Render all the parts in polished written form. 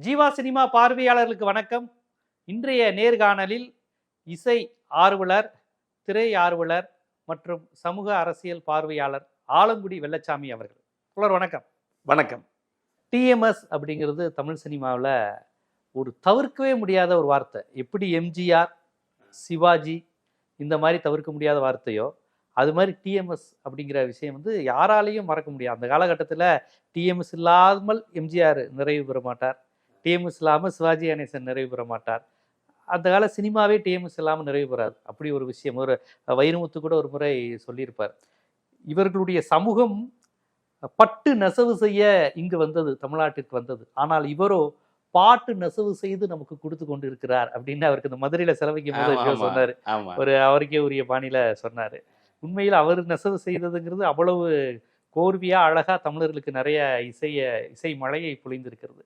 Jeeva cinema பார்வையாளர்களுக்கு வணக்கம். இன்றைய நேர்காணலில் இசை ஆர்வலர், திரை ஆர்வலர் மற்றும் சமூக அரசியல் பார்வையாளர் ஆலங்குடி வெள்ளச்சாமி அவர்கள். புலர் வணக்கம். வணக்கம். டிஎம்எஸ் அப்படிங்கிறது தமிழ் சினிமாவில் ஒரு தவிர்க்கவே முடியாத ஒரு வார்த்தை. எப்படி எம்ஜிஆர், சிவாஜி இந்த மாதிரி தவிர்க்க முடியாத வார்த்தையோ, அது மாதிரி டிஎம்எஸ் அப்படிங்கிற விஷயம் யாராலையும் மறக்க முடியாது. அந்த காலகட்டத்தில் டிஎம்எஸ் இல்லாமல் எம்ஜிஆர் நிறைவு பெற மாட்டார், டிஎம்எஸ் இல்லாமல் சிவாஜி கணேசன் நிறைவு பெற மாட்டார். அந்த கால சினிமாவே டிஎம்எஸ் இல்லாமல் நிறைவு பெறாது. அப்படி ஒரு விஷயம். ஒரு வைரமுத்து கூட ஒரு முறை சொல்லியிருப்பார், இவர்களுடைய சமூகம் பட்டு நெசவு செய்ய இங்கு வந்தது, தமிழ்நாட்டிற்கு வந்தது, ஆனால் இவரோ பாட்டு நெசவு செய்து நமக்கு கொடுத்து கொண்டு இருக்கிறார் அப்படின்னு அவருக்கு இந்த மதுரையில செலவைக்கும் போது சொன்னாரு. ஒரு அவருக்கே உரிய பாணியில சொன்னாரு. உண்மையில் அவர் நெசவு செய்ததுங்கிறது அவ்வளவு கோர்வியா அழகா தமிழர்களுக்கு நிறைய இசை மழையை பொழிந்திருக்கிறது.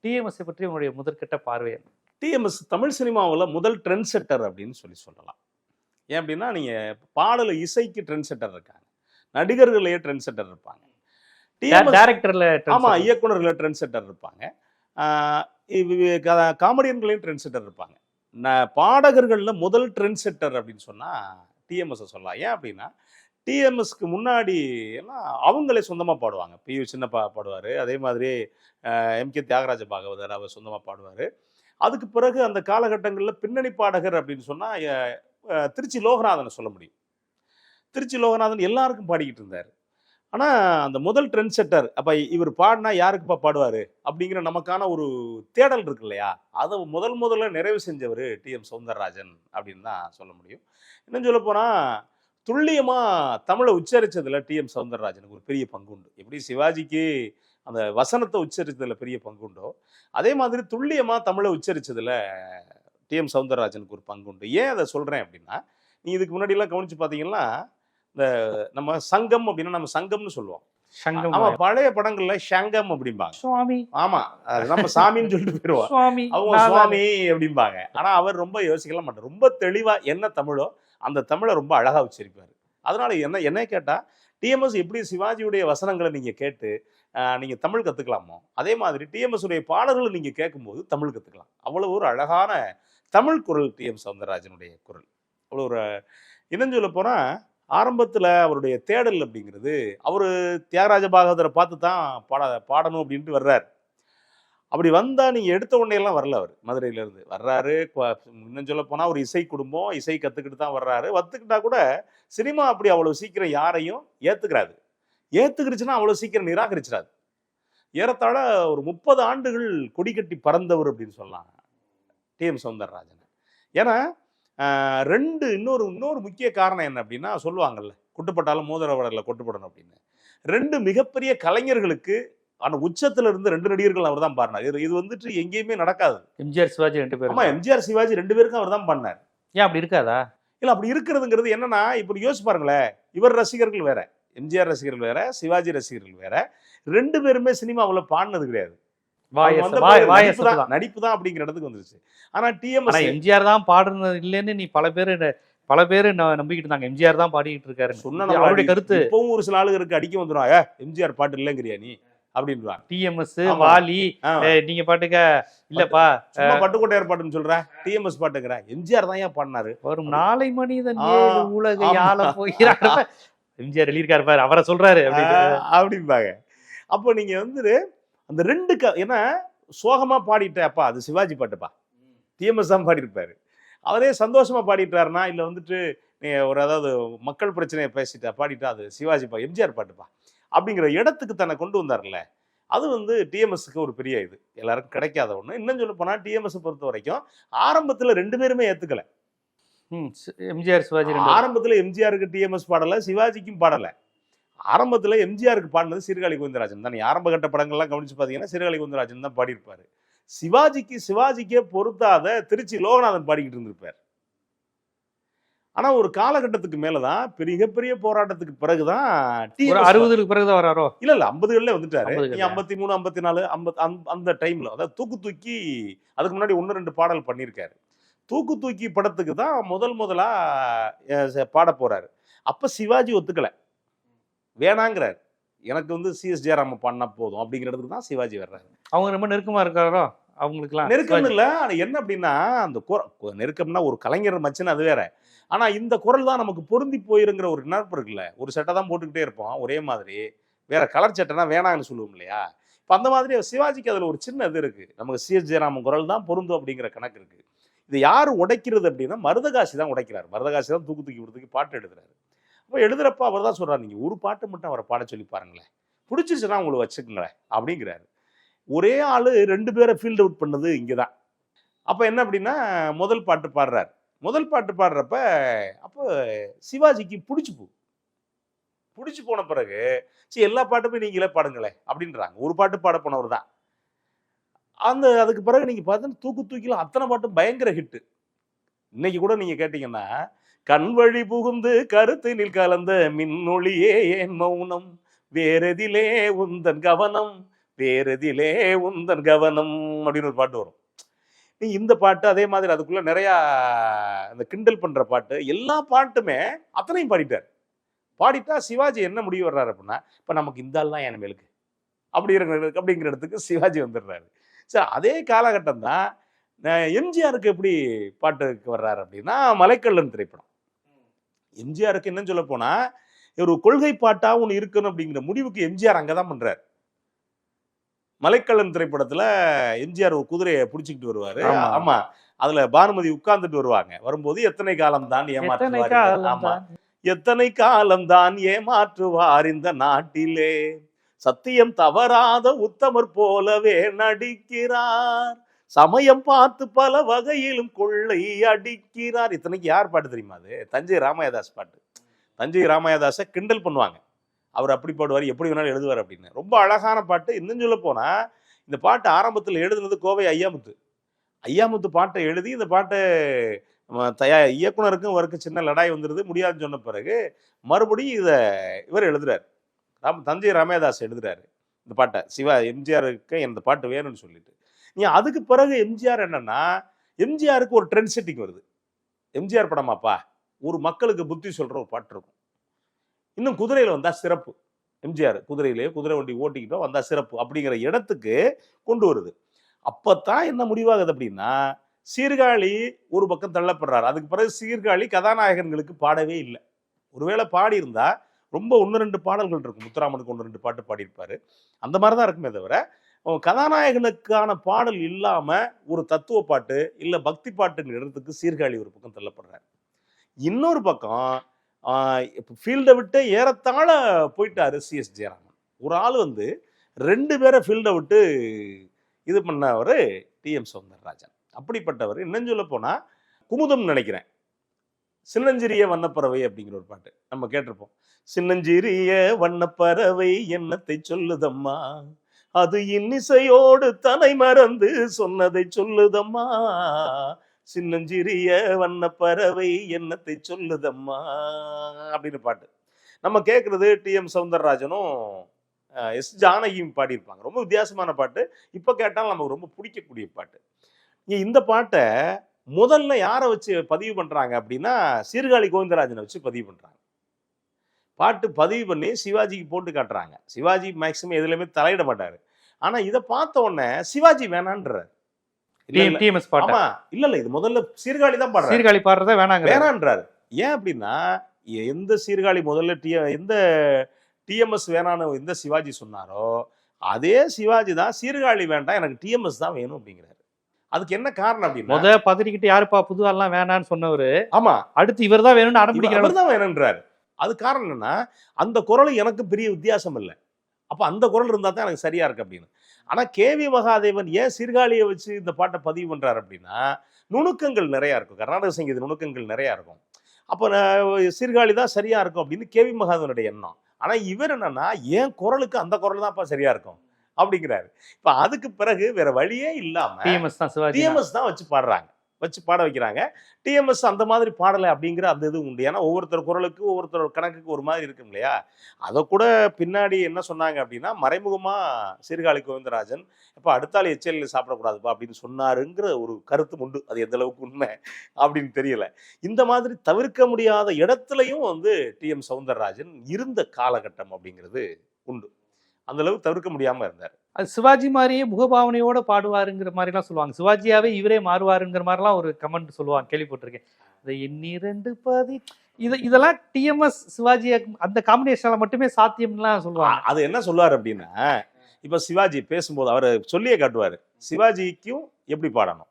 டிஎம்எஸ் பற்றி உங்களுடைய முதற்கட்ட பார்வை என்ன? டிஎம்எஸ் தமிழ் சினிமாவில் முதல் ட்ரெண்ட் செட்டர் அப்படின்னு சொல்லலாம். ஏன் அப்படின்னா, நீங்கள் பாடல இசைக்கு ட்ரெண்ட் செட்டர் இருக்காங்க, நடிகர்களையே ட்ரெண்ட் செட்டர் இருப்பாங்க, ஆமாம் இயக்குநர்களே ட்ரெண்ட் செட்டர் இருப்பாங்க, காமெடியன்களையும் ட்ரெண்ட் செட்டர் இருப்பாங்க. பாடகர்களில் முதல் ட்ரெண்ட் செட்டர் அப்படின்னு சொன்னால் டிஎம்எஸ் சொல்லலாம். ஏன் அப்படின்னா, டிஎம்எஸ்க்கு முன்னாடி எல்லாம் அவங்களே சொந்தமாக பாடுவாங்க. பியு சின்னப்பா பாடுவார், அதே மாதிரி எம்கே தியாகராஜ பாகவதர் அவர் சொந்தமாக பாடுவார். அதுக்கு பிறகு அந்த காலகட்டங்களில் பின்னணி பாடகர் அப்படின்னு சொன்னால் திருச்சி லோகநாதனை சொல்ல முடியும். திருச்சி லோகநாதன் எல்லாருக்கும் பாடிக்கிட்டு இருந்தார். ஆனால் அந்த முதல் ட்ரெண்ட் செட்டர், அப்போ இவர் பாடினா யாருக்குப்பா பாடுவார் அப்படிங்கிற நமக்கான ஒரு தேடல் இருக்கு இல்லையா, அதை முதல்ல நிறைவு செஞ்சவர் டிஎம் சௌந்தரராஜன் அப்படின்னு தான் சொல்ல முடியும். இன்னும் சொல்ல போனால் துல்லியமாக தமிழை உச்சரித்ததில் டிஎம் சௌந்தரராஜனுக்கு ஒரு பெரிய பங்கு உண்டு. எப்படி சிவாஜிக்கு அந்த வசனத்தை உச்சரித்ததில் பெரிய பங்கு உண்டோ, அதே மாதிரி துல்லியமாக தமிழை உச்சரித்ததில் டிஎம் சௌந்தரராஜனுக்கு ஒரு பங்கு உண்டு. ஏன் அதை சொல்கிறேன் அப்படின்னா, நீ இதுக்கு முன்னாடியெல்லாம் கவனித்து பார்த்தீங்கன்னா, இந்த நம்ம சங்கம் அப்படின்னா நம்ம சங்கம்னு சொல்லுவோம். ஆமா, பழைய படங்கள்ல சங்கம் அப்படிம்பாங்க. சுவாமி, ஆமா, நம்ம சாமின்னு சொல்லிட்டு போயிடுவோம், அவங்க சுவாமி அப்படிம்பாங்க. ஆனா அவர் ரொம்ப யோசிக்கலாம் மாட்டார். ரொம்ப தெளிவா என்ன தமிழோ அந்த தமிழை ரொம்ப அழகா உச்சரிப்பாரு. அதனால என்ன கேட்டா, டிஎம்எஸ் எப்படி சிவாஜியுடைய வசனங்களை நீங்க கேட்டு நீங்க தமிழ் கத்துக்கலாமோ, அதே மாதிரி டிஎம்எஸ் உடைய பாடல்களை நீங்க கேட்கும்போது தமிழ் கத்துக்கலாம். அவ்வளவு ஒரு அழகான தமிழ் குரல் டிஎம் சௌந்தரராஜனுடைய குரல். அவ்வளோ ஒரு இன்னும் சொல்ல போனா, ஆரம்பத்தில் அவருடைய தேடல் அப்படிங்கிறது, அவர் தியாகராஜ பாகவதரை பார்த்து தான் பாடணும் அப்படின்ட்டு வர்றார். அப்படி வந்தால் நீங்கள் எடுத்த உடனேலாம் வரல. அவர் மதுரையிலேருந்து வர்றாரு. இன்னும் சொல்ல போனால் ஒரு இசை குடும்பம், இசை கற்றுக்கிட்டு தான் வர்றாரு. கற்றுக்கிட்டா கூட சினிமா அப்படி அவ்வளோ சீக்கிரம் யாரையும் ஏற்றுக்கிடுச்சுன்னா அவ்வளோ சீக்கிரம் நிராகரிச்சிடாது. ஏறத்தாழ ஒரு 30 ஆண்டுகள் கொடி கட்டி பறந்தவர் அப்படின்னு சொல்லலாம் டிஎம் சௌந்தரராஜன். ஏன்னா இன்னொரு முக்கிய காரணம் என்ன அப்படின்னா, சொல்லுவாங்கல்ல, கொட்டுப்பட்டாலும் மோதிர வடல கொட்டுப்படணும் அப்படின்னு. 2 மிகப்பெரிய கலைஞர்களுக்கு ஆனால் உச்சத்துல இருந்து 2 நடிகர்கள் அவர் தான் பாடினார். இது எங்கேயுமே நடக்காது. எம்ஜிஆர் சிவாஜி 2 பேரும். ஆமா, எம்ஜிஆர் சிவாஜி 2 பேருக்கும் அவர் தான் பாடினார். ஏன் அப்படி இருக்காதா? இல்லை, அப்படி இருக்கிறதுங்கிறது என்னன்னா, இப்படி யோசிச்சு பாருங்களேன், இவர் ரசிகர்கள் வேற, எம்ஜிஆர் ரசிகர்கள் வேற, சிவாஜி ரசிகர்கள் வேற. 2 பேருமே சினிமாவில் பாடினது கிடையாது. நடிப்பு தான் அப்படிங்கிற இடத்துக்கு வந்துருச்சு. ஆனா டிஎம்எஸ் எம்ஜிஆர் தான் பாடுறது இல்லைன்னு நீ பல பேர் நம்பிக்கிட்டு இருந்தாங்க. எம்ஜிஆர் தான் பாடிக்கிட்டு இருக்காரு சொன்ன அவருடைய கருத்து. இப்பவும் ஒரு சில ஆளுகளுக்கு அடிக்க வந்துடும், எம்ஜிஆர் பாட்டு இல்லைங்கிறியா நீ அப்படின்றாங்க. டிஎம்எஸ் வாலி நீங்க பாட்டுக்க இல்லப்பா, பட்டுக்கோட்டையார் பாட்டுன்னு சொல்ற, டிஎம்எஸ் பாட்டுங்கிற, எம்ஜிஆர் தான் ஏன் பாடினாரு. வரும் நாளை மனிதன் உலகை ஆள போகிறார், எம்ஜிஆர் எழுதியிருக்காரு பாரு, அவரை சொல்றாரு அப்படிம்பாங்க. அப்போ நீங்க அந்த 2 ஏன்னா சோகமா பாடிட்ட, அப்பா அது சிவாஜி பாட்டுப்பா, டிஎம்எஸ் தான் பாடியிருப்பாரு. அவரே சந்தோஷமா பாடிட்டாருன்னா, இல்லை ஒரு அதாவது மக்கள் பிரச்சனையை பேசிட்டா பாடிட்டா அது சிவாஜிப்பா, எம்ஜிஆர் பாட்டுப்பா அப்படிங்கிற இடத்துக்கு தன்னை கொண்டு வந்தார்ல, அது டிஎம்எஸ்க்கு ஒரு பெரிய இது, எல்லாருக்கும் கிடைக்காத ஒன்று. இன்னும் சொல்ல போனால் டிஎம்எஸ் பொறுத்த வரைக்கும் ஆரம்பத்தில் 2 பேருமே ஏற்றுக்கல. எம்ஜிஆர் சிவாஜி ஆரம்பத்தில் எம்ஜிஆருக்கு டிஎம்எஸ் பாடலை, சிவாஜிக்கும் பாடலை. ஆரம்பத்தில் எம்ஜிஆருக்கு பாடினது சீர்காழி கோவிந்தராஜன் தான். ஆரம்ப கட்ட படங்கள்லாம் கவனிச்சு பார்த்தீங்கன்னா சீர்காழி கோவிந்தராஜன் தான் பாடியிருப்பாரு. சிவாஜிக்கே பொருத்தாத திருச்சி லோகநாதன் பாடிக்கிட்டு இருந்திருப்பார். ஆனா ஒரு காலகட்டத்துக்கு மேலதான், மிகப்பெரிய போராட்டத்துக்கு பிறகுதான் 60க்கு பிறகுதான் வராரோ, இல்ல 50களில் வந்துட்டாரு. 53 54 அந்த டைம்ல, அதாவது தூக்கி அதுக்கு முன்னாடி 1-2 பாடல் பண்ணியிருக்காரு. தூக்கி படத்துக்கு தான் முதலா பாட போறாரு. அப்ப சிவாஜி ஒத்துக்கல, வேணாங்கிறார். எனக்கு சிஎஸ் ஜெயராம பண்ணா போதும் அப்படிங்கிறதுக்கு தான் சிவாஜி வர்றாரு. அவங்க ரொம்ப நெருக்கமா இருக்காரோ, அவங்களுக்குலாம் நெருக்கம் சிவாஜி. இல்ல. ஆனா என்ன அப்படின்னா, அந்த நெருக்கம்னா ஒரு கலைஞர் மச்சுன்னு அது வேற. ஆனா இந்த குரல் தான் நமக்கு பொருந்தி போயிருங்கிற ஒரு நினைப்பு இருக்குல்ல. ஒரு சட்டை தான் போட்டுக்கிட்டே இருப்போம். ஒரே மாதிரி. வேற கலர் சட்டைனா வேணாம்னு சொல்லுவோம் இல்லையா? இப்ப அந்த மாதிரி சிவாஜிக்கு அதுல ஒரு சின்ன இது இருக்கு. நமக்கு சி.எஸ். ஜெயராமன் குரல் தான் பொருந்தும் அப்படிங்கிற கணக்கு இருக்கு. இது யாரு உடைக்கிறது அப்படின்னா, மருதகாசி தான் உடைக்கிறாரு. மருதகாசி தான் தூக்கு தூக்கி விடுறதுக்கு பாட்டு எழுதுறாரு. அப்ப எழுதுறப்ப அவர் தான் சொல்றாரு, "நீங்க ஒரு பாட்டு மட்டும் அவர பாட சொல்லி பாருங்களேன். புடிச்சிருச்சுன்னா உங்கள வச்சுக்கங்களேன்" அப்படிங்கிறாரு. ஒரே ஆளு 2 பேர ஃபீல்ட் அவுட் பண்ணது இங்க தான். அப்ப என்ன அப்படின்னா, முதல் பாட்டு பாடுறாரு. முதல் பாட்டு பாடுறப்ப, அப்ப சிவாஜிக்கு புடிச்சு போன பிறகு, "சரி எல்லா பாட்டுமே நீங்களே பாடுங்களேன்" அப்படின்றாங்க. ஒரு பாட்டு பாட போனவர் தான். அதுக்கு பிறகு நீங்க பார்த்தீங்கன்னா, தூக்கில அத்தன பாட்டும் பயங்கர ஹிட். இன்னைக்கு கூட நீங்க கேட்டீங்கன்னா, "கண் வழி புகுந்து கருத்தினில் கலந்த மின்னொளியே ஏன் மௌனம்? வேறெதிலே உந்தன் கவனம், வேறெதிலே உந்தன் கவனம்" அப்படின்னு ஒரு பாட்டு வரும். இந்த பாட்டு அதே மாதிரி அதுக்குள்ள நிறையா அந்த கிண்டல் பண்ற பாட்டு, எல்லா பாட்டுமே அத்தனையும் பாடிட்டாரு. பாடிட்டா சிவாஜி என்ன முடிவு வர்றாரு அப்படின்னா, இப்ப நமக்கு இந்த ஆள் தான் என் மேலுக்கு அப்படிங்கிற இடத்துக்கு சிவாஜி வந்துடுறாரு. சரி அதே காலகட்டம் தான் எம்ஜிஆருக்கு எப்படி பாட்டுக்கு வர்றாரு அப்படின்னா, மலைக்கள்ளன் திரைப்படம். எம்ஜிஆருக்கு என்னன்னு சொல்ல போனா, ஒரு கொள்கை பாட்டா ஒண்ணு இருக்கணும் அப்படிங்கிற முடிவுக்கு எம்ஜிஆர் அங்கதான் பண்றாரு. மலைக்கள்ளன் திரைப்படத்துல எம்ஜிஆர் ஒரு குதிரையை புடிச்சுக்கிட்டு வருவாரு. ஆமா. ஆமா. அதுல பானுமதி உட்கார்ந்துட்டு வருவாங்க. வரும்போது எத்தனை காலம் தான் எத்தனை ஏமாற்றுவார் காலம் ஆமா. தான். எத்தனை காலம் தான் ஏமாற்றுவார் இந்த நாட்டிலே, சத்தியம் தவறாத உத்தமர் போலவே நடிக்கிறார், சமயம் பார்த்து பல வகையிலும் கொள்ளை அடிக்கிறார். இத்தனைக்கு யார் பாட்டு தெரியுமா? அது தஞ்சை ராமையாதாஸ் பாட்டு. தஞ்சை ராமையாதாஸை கிண்டல் பண்ணுவாங்க. அவர் அப்படி பாடுவார், எப்படி வேணாலும் எழுதுவார் அப்படின்னு. ரொம்ப அழகான பாட்டு. இன்னும் சொல்ல போனா, இந்த பாட்டு ஆரம்பத்தில் எழுதுனது கோவை ஐயாமுத்து. ஐயாமுத்து பாட்டை எழுதி இந்த பாட்டை இயக்குனருக்கும் அவருக்கு சின்ன லடாய் வந்துருது. முடியாதுன்னு சொன்ன பிறகு மறுபடியும் இவர் எழுதுறாரு. தஞ்சை ராமையாதாஸ் எழுதுறாரு இந்த பாட்டை. எம்ஜிஆருக்கு இந்த பாட்டு வேணும்னு சொல்லிட்டு. அதுக்கு பிறகு எம்ஜிஆர் என்னன்னா, எம்ஜிஆருக்கு ஒரு ட்ரெண்ட் செட்டிங் வருது. எம்ஜிஆர் படமாப்பா, ஒரு மக்களுக்கு புத்தி சொல்ற ஒரு பாட்டு இருக்கும். இன்னும் குதிரையில வந்தா சிறப்பு. எம்ஜிஆர் குதிரையிலேயே குதிரை வண்டி ஓட்டிக்கிட்டோ வந்தா சிறப்பு அப்படிங்கிற இடத்துக்கு கொண்டு வருது. அப்பத்தான் என்ன முடிவாகுது அப்படின்னா, சீர்காழி ஒரு பக்கம் தள்ளப்படுறாரு. அதுக்கு பிறகு சீர்காழி கதாநாயகன்களுக்கு பாடவே இல்லை. ஒருவேளை பாடியிருந்தா ரொம்ப 1-2 பாடல்கள் இருக்கும். முத்துராமனுக்கு 1-2 பாட்டு பாடியிருப்பாரு. அந்த மாதிரி தான் இருக்குமே தவிர, கதாநாயகனுக்கான பாடல் இல்லாம ஒரு தத்துவ பாட்டு இல்ல பக்தி பாட்டுங்கிற இடத்துக்கு சீர்காழி ஒரு பக்கம் தள்ளப்படுறாரு. இன்னொரு பக்கம் ஃபீல்டை விட்டு ஏறத்தாழ போயிட்டாரு சி.எஸ். ஜெயராமன். ஒரு ஆள் 2 பேரை ஃபீல்டை விட்டு இது பண்ணவர் டி.எம். சௌந்தரராஜன். அப்படிப்பட்டவர். இன்னும் சொல்ல போனா குமுதம் நினைக்கிறேன், சின்னஞ்சிறிய வண்ணப்பறவை அப்படிங்கிற ஒரு பாட்டு நம்ம கேட்டிருப்போம். சின்னஞ்சிறிய வண்ணப்பறவை என்னத்தை சொல்லுதம்மா, அது இன்னிசையோடு தனை மறந்து சொன்னதை சொல்லுதம்மா, சின்னஞ்சிறிய வண்ணப்பறவை என்னத்தை சொல்லுதம்மா அப்படின்னு பாட்டு நம்ம கேட்கறது. டி.எம். சௌந்தரராஜனும் எஸ் ஜானகியும் பாடியிருப்பாங்க. ரொம்ப வித்தியாசமான பாட்டு. இப்ப கேட்டாலும் நமக்கு ரொம்ப பிடிக்கக்கூடிய பாட்டு. இந்த பாட்டை முதல்ல யாரை வச்சு பதிவு பண்றாங்க அப்படின்னா, சீர்காழி கோவிந்தராஜனை வச்சு பதிவு பண்றாங்க. பாட்டு பதிவு பண்ணி சிவாஜிக்கு போட்டு காட்டுறாங்க. சிவாஜி மேக்சிமம் எதுலையுமே தலையிட மாட்டாரு. ஆனா இதை பார்த்த உடனே சிவாஜி வேணான்றாரு. டிஎம்எஸ் பாட்டு. ஆமா, இல்ல இது முதல்ல சீர்காழி தான் பாடுறாரு. சீர்காழி பாடுறத வேணான்றாரு. ஏன் அப்படின்னா, எந்த சீர்காழி முதல்ல எந்த டிஎம்எஸ் வேணான்னு எந்த சிவாஜி சொன்னாரோ, அதே சிவாஜி தான் சீர்காழி வேண்டாம், எனக்கு டிஎம்எஸ் தான் வேணும் அப்படிங்கிறாரு. அதுக்கு என்ன காரணம் அப்படின்னா, பதறிக்கிட்டு யாருப்பா புது ஆள்லாம் வேணான்னு சொன்னவரு, ஆமா அடுத்து இவர் தான் வேணும்னு அடம்பிடிக்கிறார் தான் வேணும்ன்றாரு. அது காரணம் என்னன்னா, அந்த குரல் எனக்கு பெரிய வித்தியாசம் இல்லை. அப்ப அந்த குரல் இருந்தா தான் எனக்கு சரியா இருக்கு அப்படின்னு. ஆனா கேவி மகாதேவன் ஏன் சீர்காழியை வச்சு இந்த பாட்டை பதிவு பண்றாரு அப்படின்னா, நுணுக்கங்கள் நிறைய இருக்கும். கர்நாடக சங்கீத நுணுக்கங்கள் நிறைய இருக்கும். அப்ப சீர்காழி தான் சரியா இருக்கும் அப்படின்னு கேவி மகாதேவனுடைய எண்ணம். ஆனா இவர் என்னன்னா, ஏன் குரலுக்கு அந்த குரல் தான்ப்பா சரியா இருக்கும் அப்படிங்கிறாரு. இப்ப அதுக்கு பிறகு வேற வழியே இல்லாம டிஎம்எஸ் தான் வச்சு பாடுறாங்க, வச்சு பாட வைக்கிறாங்க. டிஎம்எஸ் அந்த மாதிரி பாடலை அப்படிங்கிற அந்த இது உண்டு. ஏன்னா ஒவ்வொருத்தர் குரலுக்கு ஒவ்வொருத்தர் கணக்குக்கு ஒரு மாதிரி இருக்கும் இல்லையா? அதை கூட பின்னாடி என்ன சொன்னாங்க அப்படின்னா, மறைமுகமா சீர்காழி கோவிந்தராஜன் இப்போ அடுத்தாள் எச்எல் சாப்பிடக்கூடாதுப்பா அப்படின்னு சொன்னாருங்கிற ஒரு கருத்து உண்டு. அது எந்த அளவுக்கு உண்மை அப்படின்னு தெரியல. இந்த மாதிரி தவிர்க்க முடியாத இடத்துலையும் டி.எம். சௌந்தரராஜன் இருந்த காலகட்டம் அப்படிங்கிறது உண்டு. அந்த அளவுக்கு தவிர்க்க முடியாம இருந்தார். அது சிவாஜி மாதிரியே முகபாவனையோட பாடுவாருங்கிற மாதிரிலாம் சொல்லுவாங்க. சிவாஜியாவே இவரே மாறுவாருங்கிற மாதிரிலாம் ஒரு கமெண்ட் சொல்லுவாங்க, கேள்விப்பட்டிருக்கேன். இந்த எண்ணிரண்டு பாதி இதெல்லாம் டிஎம்எஸ் சிவாஜி அந்த காம்பினேஷனால மட்டுமே சாத்தியம்லாம் சொல்லுவாங்க. அது என்ன சொல்லுவார் அப்படின்னா, இப்ப சிவாஜி பேசும்போது அவர் சொல்லியே காட்டுவாரு, சிவாஜிக்கும் எப்படி பாடணும்,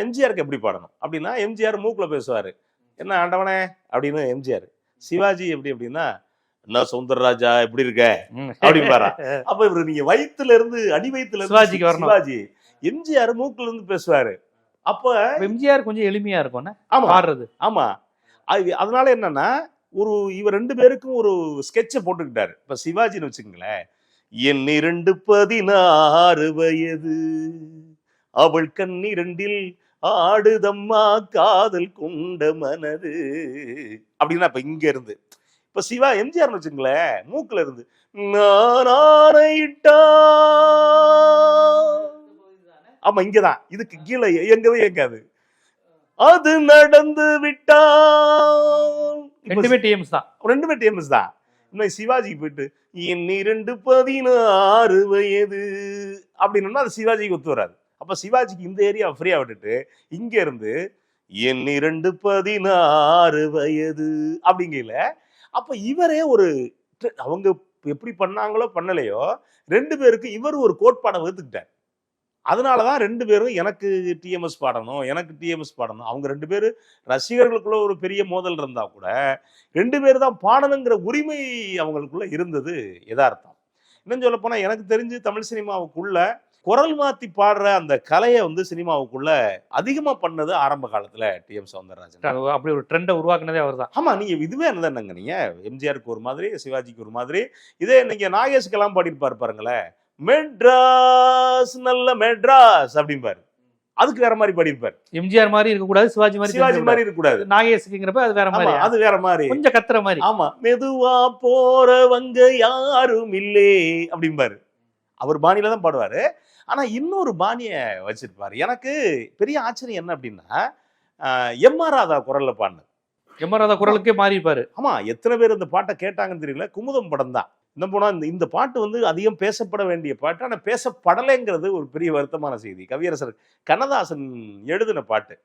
எம்ஜிஆருக்கு எப்படி பாடணும் அப்படின்னா, எம்ஜிஆர் மூக்குல பேசுவாரு, என்ன ஆண்டவனே அப்படின்னு எம்ஜிஆர். சிவாஜி எப்படி அப்படின்னா, என்ன சௌந்தரராஜா எப்படி இருக்க அப்படின்பாரா. அப்ப இவரு நீங்க வயிற்றுல இருந்து அடி வயிற்றுல இருந்து சிவாஜிக்கு வரணும். சிவாஜி, எம்ஜிஆர் மூக்குல இருந்து பேசுவாரு. அப்ப எம்ஜிஆர் கொஞ்சம் எளிமையா இருக்கும் ஆமா பாடுறது. ஆமா. அதனால என்னன்னா, இவர் 2 பேருக்கும் ஒரு ஸ்கெட்சை போட்டுக்கிட்டாரு. இப்ப சிவாஜின்னு வச்சுக்கங்களேன், என் 2 16 வயது அவள் கண்ணிரண்டில் ஆடுதம்மா காதல் கொண்ட மனது அப்படின்னா, இப்ப இங்க இருந்து இப்ப எம்ஜிஆர்னு வச்சுங்களேன், மூக்குல இருந்து நான் ஆணையிட்டா, ஆமா இங்கதான், இதுக்கு கீழே எங்கவே எங்காது, அது நடந்து விட்டா. ரெண்டுமே டிஎம்எஸ் தான். ரெண்டுமே டிஎம்எஸ் தான். இன்னும் சிவாஜிக்கு போயிட்டு என் 2 16 வயது அப்படின்னா அது சிவாஜிக்கு ஒத்து வராது. அப்ப சிவாஜிக்கு இந்த ஏரியா ஃப்ரீயா விட்டுட்டு இங்க இருந்து என் 2 16 வயது அப்படிங்கல, அப்ப இவரே ஒரு அவங்க எப்படி பண்ணாங்களோ பண்ணலையோ 2 பேருக்கு இவர் ஒரு கோட்பாடை வகுத்துக்கிட்டார். அதனாலதான் 2 பேரும் எனக்கு டிஎம்எஸ் பாடணும், எனக்கு டிஎம்எஸ் பாடணும். அவங்க 2 பேரும் ரசிகர்களுக்குள்ள ஒரு பெரிய மோதல் இருந்தா கூட 2 பேர் தான் பாடணுங்கிற உரிமை அவங்களுக்குள்ள இருந்தது யதார்த்தம். இன்னும் சொல்ல போனா எனக்கு தெரிஞ்சு தமிழ் சினிமாவுக்குள்ள குரல் மாத்தி பாடுற அந்த கலையை சினிமாவுக்குள்ள அதிகமா பண்ணது ஆரம்ப காலத்துல டிஎம் சௌந்தரராஜன். அப்படி ஒரு ட்ரெண்டை உருவாக்குனதே அவர் தான். ஆமா, நீங்க இதுவே என்னங்க, நீங்க எம்ஜிஆருக்கு ஒரு மாதிரி, சிவாஜிக்கு ஒரு மாதிரி, இதே நீங்க நாகேஷ்கெல்லாம் பாடிருப்பாரு பாருங்களேன், மெட்ராஸ் நல்ல மெட்ராஸ் அப்படிம்பாரு, அதுக்கு வேற மாதிரி பாடிருப்பாரு. எம்ஜிஆர் மாதிரி இருக்க கூடாது, சிவாஜி மாதிரி இருக்க கூடாது. நாகேஷ்ங்கிறப்ப அது வேற மாதிரி, அது வேற மாதிரி, கொஞ்சம் கத்துற மாதிரி. ஆமா, மெதுவா போறவங்க யாரும் இல்லே அப்படிம்பாரு. அவர் பாணியில தான் பாடுவாரு. ஆனா இன்னொரு பாணிய வச்சிருப்பாரு. எனக்கு பெரிய ஆச்சரியம் என்ன அப்படின்னா, எம்.ஆர். ராதா குரல்ல பாடினது. எம்.ஆர். ராதா குரலுக்கே மாறி இருப்பாரு. ஆமா, எத்தனை பேர் இந்த பாட்டை கேட்டாங்கன்னு தெரியல. குமுதம் படம் தான். இன்னும் போனா இந்த பாட்டு அதிகம் பேசப்பட வேண்டிய பாட்டு, ஆனா பேசப்படலைங்கிறது ஒரு பெரிய வருத்தமான செய்தி. கவியரசர் கண்ணதாசன் எழுதின பாட்டு.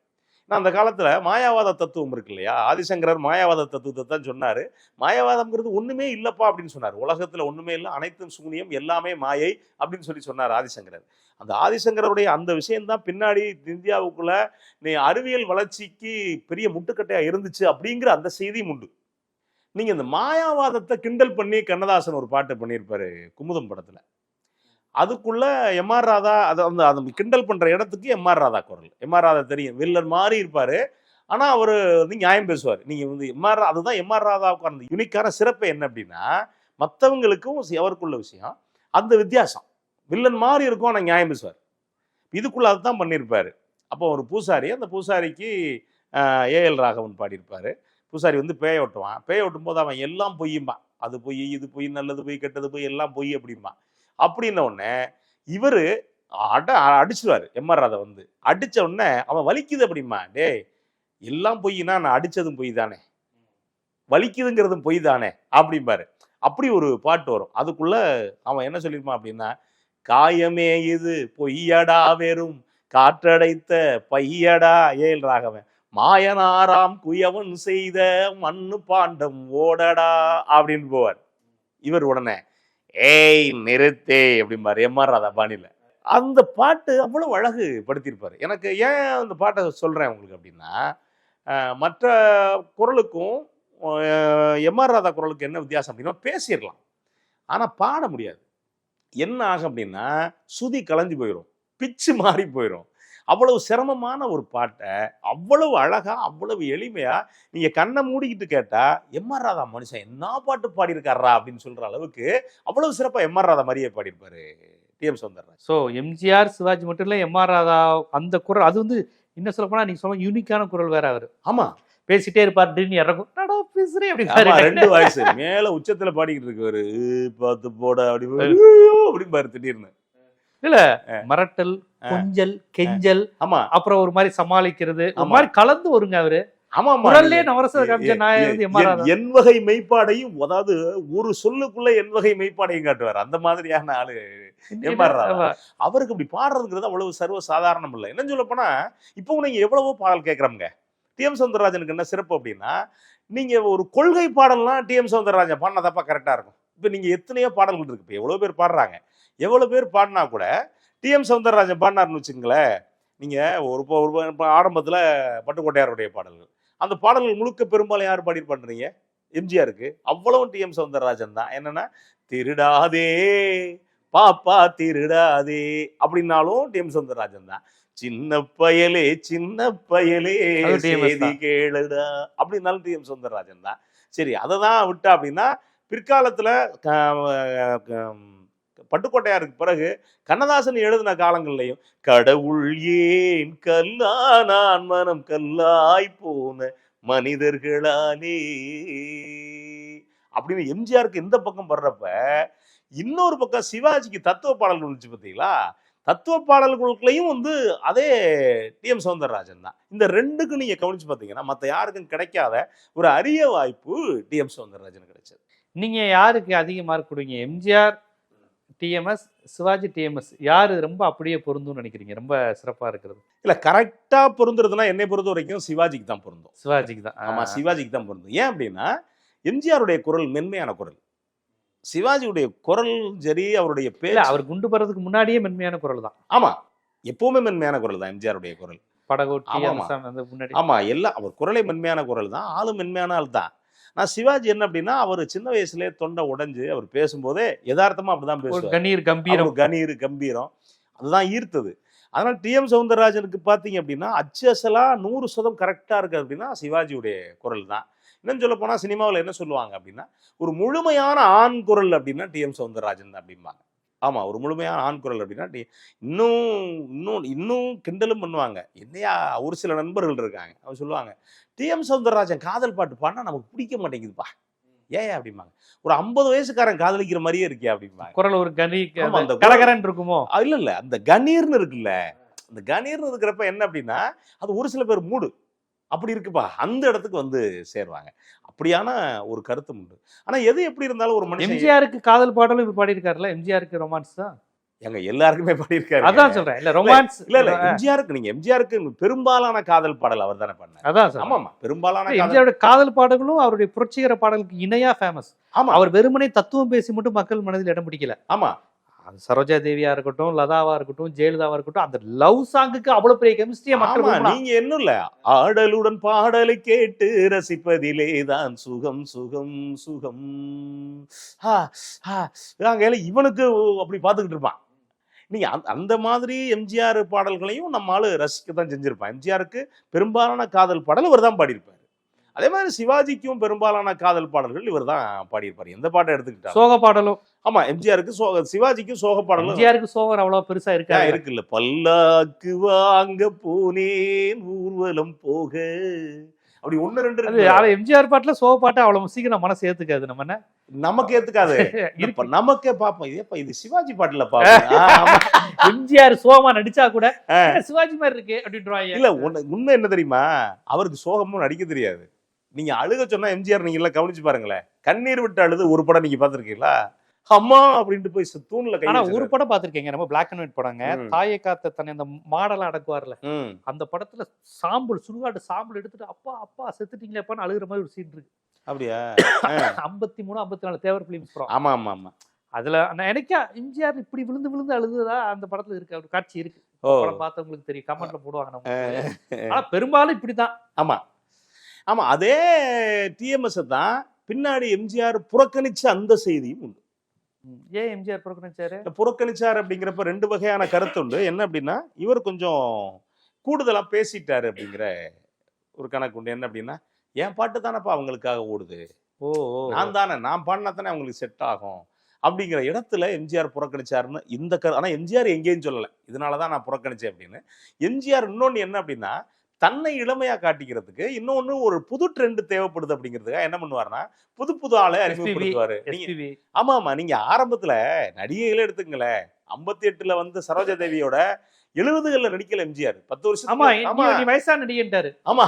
நான் அந்த காலத்துல மாயாவாத தத்துவம் இருக்கு இல்லையா, ஆதிசங்கரர் மாயாவாத தத்துவத்தை தான் சொன்னாரு. மாயாவாதம்ங்கிறது ஒண்ணுமே இல்லப்பா அப்படின்னு சொன்னார். உலகத்துல ஒண்ணுமே இல்லை, அனைத்தும் சூனியம், எல்லாமே மாயை அப்படின்னு சொன்னார் ஆதிசங்கரர். அந்த ஆதிசங்கருடைய அந்த விஷயம்தான் பின்னாடி இந்தியாவுக்குள்ள அறிவியல் வளர்ச்சிக்கு பெரிய முட்டுக்கட்டையா இருந்துச்சு அப்படிங்கிற அந்த செய்தியும் உண்டு. நீங்க இந்த மாயாவாதத்தை கிண்டல் பண்ணி கண்ணதாசன் ஒரு பாட்டு பண்ணியிருப்பாரு குமுதம் படத்துல. அதுக்குள்ள எம்.ஆர். ராதா அதை கிண்டல் பண்ற இடத்துக்கு எம்.ஆர். ராதா குரல். எம்.ஆர். ராதா தெரியும், வில்லன் மாதிரி இருப்பாரு, ஆனா அவரு நியாயம் பேசுவார். நீங்க அதுதான் எம்.ஆர். ராதாவுக்கு அந்த யூனிக்கான சிறப்பு என்ன அப்படின்னா, மற்றவங்களுக்கும் அவருக்குள்ள விஷயம் அந்த வித்தியாசம். வில்லன் மாதிரி இருக்கும், ஆனா நியாயம் பேசுவார். இதுக்குள்ள அதுதான் பண்ணியிருப்பாரு. அப்போ ஒரு பூசாரி, அந்த பூசாரிக்கு ஏஎல் ராகவன் பாடியிருப்பாரு. பூசாரி பேய ஓட்டுவான். பேய ஓட்டும் போது அவன் எல்லாம் பொய்யும்பான். அது பொய், இது பொய், நல்லது பொய், கெட்டது பொய், எல்லாம் பொய் அப்படிம்பான். அப்படின்ன உடனே இவரு அடிச்சுடுவாரு. எம்.ஆர். ராதா அடிச்ச உடனே அவன் வலிக்குது அப்படிமா, டேய் எல்லாம் பொய்னா நான் அடிச்சதும் பொய் தானே, வலிக்குதுங்கிறதும் பொய் தானே அப்படிம்பாரு. அப்படி ஒரு பாட்டு வரும். அதுக்குள்ள அவன் என்ன சொல்லிருப்பான் அப்படின்னா, காயமே இது பொய்யடா வெறும் காற்றடைத்த பையடா ஏல் ராகவன், மாயனாராம் குயவன் செய்த மண்ணு பாண்டம் ஓடடா அப்படின்னு போவார். இவர் உடனே ஏய் நிறுத்தே அப்படிம்பாரு எம்.ஆர். ராதா பாணியில. அந்த பாட்டு அவ்வளவு அழகு படுத்தியிருப்பாரு. எனக்கு ஏன் அந்த பாட்டை சொல்றேன் உங்களுக்கு அப்படின்னா, மற்ற குரலுக்கும் எம்.ஆர். ராதா குரலுக்கு என்ன வித்தியாசம் அப்படின்னா, பேசிடலாம் ஆனா பாட முடியாது. என்ன ஆகும் அப்படின்னா, சுதி கலைஞ்சு போயிடும், பிச்சு மாறி போயிடும். அவ்வளவு சிரமமான ஒரு பாட்டை அவ்வளவு அழகா, அவ்வளவு எளிமையா நீங்க கண்ணை மூடிக்கிட்டு கேட்டா எம்.ஆர். ராதா மனுஷன் என்ன பாட்டு பாடியிருக்காரா அப்படின்னு சொல்ற அளவுக்கு அவ்வளவு சிறப்பா எம்.ஆர். ராதா மாதிரியே பாடியிருப்பாரு டிஎம் சௌந்தரராஜன். ஸோ எம்ஜிஆர், சிவாஜி மட்டும் இல்லை, எம்.ஆர். ராதா அந்த குரல் அது இன்னும் சொல்ல போனா நீங்க சொல்ல யூனிக்கான குரல் வேற. அவரு ஆமா பேசிட்டே இருப்பார், திடீர்னு இறங்கும், ரெண்டு வாய்ஸ் மேல உச்சத்துல பாடிக்கிட்டு இருக்கு, பார்த்து போட அப்படிம்பாரு திடீர்னு. இல்ல மரட்டல், கொஞ்சல், கெஞ்சல், ஆமா, அப்புறம் ஒரு மாதிரி சமாளிக்கிறது, ஒரு மாதிரி கலந்து வருங்க அவரு. ஆமா ஆமா குரல்லே நவரச காமிச்ச நாயை வந்து எம்ஆர் என் வகை மெய்ப்பாடையும், அதாவது ஒரு சொல்லுக்குள்ள என் வகை மெய்ப்பாடையும் காட்டுவார். அந்த மாதிரியான ஆளு எம்ஆர் ராதா. அவருக்கு அப்படி பாடுறதுங்கிறது அவ்வளவு சர்வ சாதாரணம் இல்லை. என்ன சொல்ல போனா இப்பவும் நீங்க எவ்வளவோ பாடல் கேட்கிறோம்ங்க. டி.எம். சௌந்தரராஜனுக்கு என்ன சிறப்பு அப்படின்னா, நீங்க ஒரு கொள்கை பாடல்லாம் டி.எம். சௌந்தரராஜன் பாடினா தப்பா கரெக்டா இருக்கும். இப்ப நீங்க எத்தனையோ பாடல்கள் இருக்கு. இப்ப எவ்வளவு பேர் பாடுறாங்க. எவ்வளவு பேர் பாடினா கூட டி.எம். சௌந்தரராஜன் பாடினார்னு வச்சுங்களேன், நீங்க ஒரு ஆரம்பத்துல பட்டுக்கோட்டையாருடைய பாடல்கள், அந்த பாடல்கள் முழுக்க பெரும்பாலும் யார் பாடி பண்றீங்க? எம்ஜிஆருக்கு. அவ்வளவும் டி.எம். சௌந்தரராஜன் தான். என்னன்னா, திருடாதே பாப்பா திருடாதே அப்படின்னாலும் டி.எம். சௌந்தரராஜன் தான். சின்ன பயலே செய்தி கேளுடா அப்படின்னாலும் டி.எம். சௌந்தரராஜன் தான். சரி, அதை தான் விட்டா அப்படின்னா பிற்காலத்துல பட்டுக்கோட்டையாருக்கு பிறகு கண்ணதாசன் எழுதின காலங்கள்லையும் கடவுள் ஏன் கல்லானான் மனம் கல்லாய் போன மனிதர்களாலே அப்படின்னு எம்ஜிஆருக்கு இந்த பக்கம் வர்றப்ப, இன்னொரு பக்கம் சிவாஜிக்கு தத்துவ பாடல்கள் இருந்துச்சு பார்த்தீங்களா? தத்துவ பாடல்களுக்குள்ளேயும் வந்து அதே டி.எம். சௌந்தரராஜன் தான். இந்த ரெண்டுக்கும் நீங்க கவனிச்சு பார்த்தீங்கன்னா மற்ற யாருக்கும் கிடைக்காத ஒரு அரிய வாய்ப்பு டி.எம். சௌந்தரராஜன் கிடைச்சது. நீங்க யாருக்கு அதிக மார்க் கொடுங்க? எம்ஜிஆர் டிஎம்எஸ், சிவாஜி டிஎம்எஸ், யாரு ரொம்ப அப்படியே பொருந்தும்னு நினைக்கிறீங்க? ரொம்ப சிறப்பா இருக்கிறது இல்ல, கரெக்டா பொருந்துறதுன்னா என்னை பொறுத்த வரைக்கும் சிவாஜிக்கு தான் பொருந்தும். சிவாஜிக்கு தான். ஆமா, சிவாஜிக்கு தான் பொருந்தும். ஏன் அப்படின்னா எம்ஜிஆருடைய குரல் மென்மையான குரல், சிவாஜியுடைய குரல் சரி, அவருடைய பேர் அவர் குண்டு போறதுக்கு முன்னாடியே மென்மையான குரல் தான். ஆமா, எப்பவுமே மென்மையான குரல் தான் எம்ஜிஆருடைய குரல். படகோட்டி ஆமா, எல்லாம் அவர் குரலே மென்மையான குரல் தான், ஆளும் மென்மையான ஆள் தான். நான் சிவாஜி என்ன அப்படின்னா, அவர் சின்ன வயசுலேயே தொண்டை உடைஞ்சு அவர் பேசும்போதே யதார்த்தமா அப்படிதான் பேசுவார். கணீர் கம்பீரம் அதுதான் ஈர்த்தது. அதனால டி.எம். சௌந்தரராஜனுக்கு பார்த்தீங்க அப்படின்னா அச்சு அசலா 100% கரெக்டா இருக்கு அப்படின்னா சிவாஜியுடைய குரல் தான். இன்னும் சொல்ல போனா சினிமாவில் என்ன சொல்லுவாங்க அப்படின்னா, ஒரு முழுமையான ஆண் குரல் அப்படின்னா டி.எம். சௌந்தரராஜன் தான் அப்படிம்பாங்க. ஆமா, ஒரு முழுமையான ஆண் குரல் அப்படின்னா இன்னும் இன்னும் இன்னும் கிண்டலும் பண்ணுவாங்க. என்னையா ஒரு சில நண்பர்கள் இருக்காங்க, அவங்க சொல்லுவாங்க, டி.எம். சௌந்தரராஜன் காதல் பாட்டு பாடினா நமக்கு பிடிக்க மாட்டேங்குதுப்பா, ஏன் அப்படிம்பாங்க. ஒரு 50 வயசுக்காரன் காதலிக்கிற மாதிரியே இருக்கே அப்படிம்பாங்க. குரல் ஒரு கரகரன் இருக்குமோ? இல்ல, அந்த கணீர்னு இருக்குல்ல, அந்த கணீர்னு இருக்கிறப்ப என்ன அப்படின்னா அது ஒரு சில பேர் மூடு அப்படி இருக்குப்பா, அந்த இடத்துக்கு வந்து சேருவாங்க. அப்படியான ஒரு கருத்து உண்டு. ஆனா எது எப்படி இருந்தாலும் ஒரு மனுஷன் எம்ஜிஆருக்கு காதல் பாடலும் இப்ப பாடி இருக்காருல்ல, எம்ஜிஆருக்கு ரொமான்ஸ் தான் எங்க எல்லாருக்குமே பாடியிருக்காரு. அதான் சொல்றேன். இல்ல ரொமான்ஸ் இல்ல எம்ஜிஆருக்கு, நீங்க எம்ஜிஆருக்கு பெரும்பாலான காதல் பாடல் அவர் தானே பண்ணார். அதான் ஆமா ஆமா, பெரும்பாலான எம்ஜிஆரோட காதல் பாடல்களும் அவருடைய புரட்சிகர பாடலுக்கு இணையா ஃபேமஸ். ஆமா, அவர் வெறுமனே தத்துவம் பேசி மட்டும் மக்கள் மனதில் இடம் பிடிக்கல. ஆமா, சரோஜா தேவியா இருக்கட்டும், லதாவா இருக்கட்டும், ஜெயலலிதாவா இருக்கட்டும், அந்த லவ் சாங்குக்கு அவ்வளவு பெரிய கெமிஸ்ட்ரியை மக்கள். நீங்க என்ன இல்ல, ஆடலுடன் பாடலை கேட்டு ரசிப்பதிலே தான் சுகம் சுகம் சுகம். இவனுக்கு அப்படி பார்த்துக்கிட்டு இருப்பான். நீங்க அந்த மாதிரி எம்ஜிஆர் பாடல்களையும் நம்ம ஆளு ரசிக்க தான் செஞ்சிருப்பான். எம்ஜிஆருக்கு பெரும்பாலான காதல் பாடல் இவர் தான் பாடியிருப்பார். அதே மாதிரி சிவாஜிக்கும் பெரும்பாலான காதல் பாடல்கள் இவர் தான் பாடியிருப்பார். எந்த பாட்டை எடுத்துக்கிட்டா சோக பாடலும். ஆமா, எம்ஜிஆருக்கு சிவாஜிக்கும் சோக பாடலும். எம்ஜிஆருக்கு சோகம் அவ்வளவு பெருசா இருக்குல்ல, பல்லாக்கு வாங்க போனேன் ஊர்வலம் போக, அப்படி 1 2 இருக்கு. எம்ஜிஆர் பாட்டுல சோக பாட்டு அவ்வளவு சீக்கிரம் மனசு ஏத்துக்காது. நமக்கு ஏத்துக்காது. நமக்கே பாப்போம், இது சிவாஜி பாட்டுல பாப்போம். எம்ஜிஆர் சோகமா நடிச்சா கூட சிவாஜி மாதிரி இருக்கு அப்படின்றாங்க. இல்ல, உண்மை என்ன தெரியுமா, அவருக்கு சோகமும் நடிக்க தெரியாது. நீங்க அழுக சொன்னா எம்ஜிஆர் நீங்க எல்லாம் கவனிச்சு பாருங்களேன், கண்ணீர் விட்டு அழுது ஒரு படம் நீங்க பாத்துருக்கீங்களா? அம்மா அப்படின்ட்டு போய் தூண்ல கை. ஆனா ஒரு படம் பாத்திருக்கீங்க, நம்ம பிளாக் அண்ட் ஒயிட் படங்க, தாயை காத்த தன்னை அந்த மாடலா அடக்குவார்ல, அந்த படத்துல சுடுகாட்டு சாம்பல் எடுத்துட்டு அப்பா அப்பா செத்துட்டீங்களேப்பான்னு அழுகுற மாதிரி ஒரு சீன் இருக்கு. அப்படியா? 53 54 தேவர் பிலிம்ஸ் படம். ஆமா ஆமா ஆமா, அதுல எனக்கு எம்ஜிஆர் இப்படி விழுந்து விழுந்து அழுதுதா அந்த படத்துல இருக்கு, ஒரு காட்சி இருக்கு. படம் பார்த்தவங்களுக்கு தெரியும், கமெண்ட்ல போடுவாங்க நம்ம. ஆனா பெரும்பாலும் இப்படிதான். ஆமா ஆமா, அதே டிஎம்எஸ் தான் பின்னாடி எம்ஜிஆர் புறக்கணிச்ச அந்த செய்தியும் உண்டு. ஏன் எம்ஜிஆர் புறக்கணிச்சார் அப்படிங்கிறப்ப 2 வகையான கருத்து உண்டு. என்ன அப்படின்னா, இவர் கொஞ்சம் கூடுதலா பேசிட்டாரு அப்படிங்கிற ஒரு கணக்கு உண்டு. என்ன அப்படின்னா, என் பாட்டு தானப்பா அவங்களுக்காக ஓடுது, நான் பாடினா தானே அவங்களுக்கு செட் ஆகும் அப்படிங்கிற இடத்துல எம்ஜிஆர் புறக்கணிச்சாருன்னு இந்த ஆனா எம்ஜிஆர் எங்கேயும் சொல்லலை இதனாலதான் நான் புறக்கணிச்சேன் அப்படின்னு. எம்ஜிஆர் இன்னொன்னு என்ன அப்படின்னா, தன்னை இளமையா காட்டிக்கிறதுக்கு இன்னொன்னு ஒரு புது ட்ரெண்ட் தேவைப்படுது அப்படிங்கிறதுக்காக என்ன பண்ணுவாருன்னா, புது ஆளை அறிமுகப்படுத்துவாரு. ஆமா ஆமா, நீங்க ஆரம்பத்துல நடிகைகளே எடுத்துங்களேன், 58ல வந்து சரோஜா தேவியோட 70களில் நடிக்கல எம்ஜிஆர். 10 வருஷம். ஆமா, நீ வயசான நடிகன்ட்டாரு. ஆமா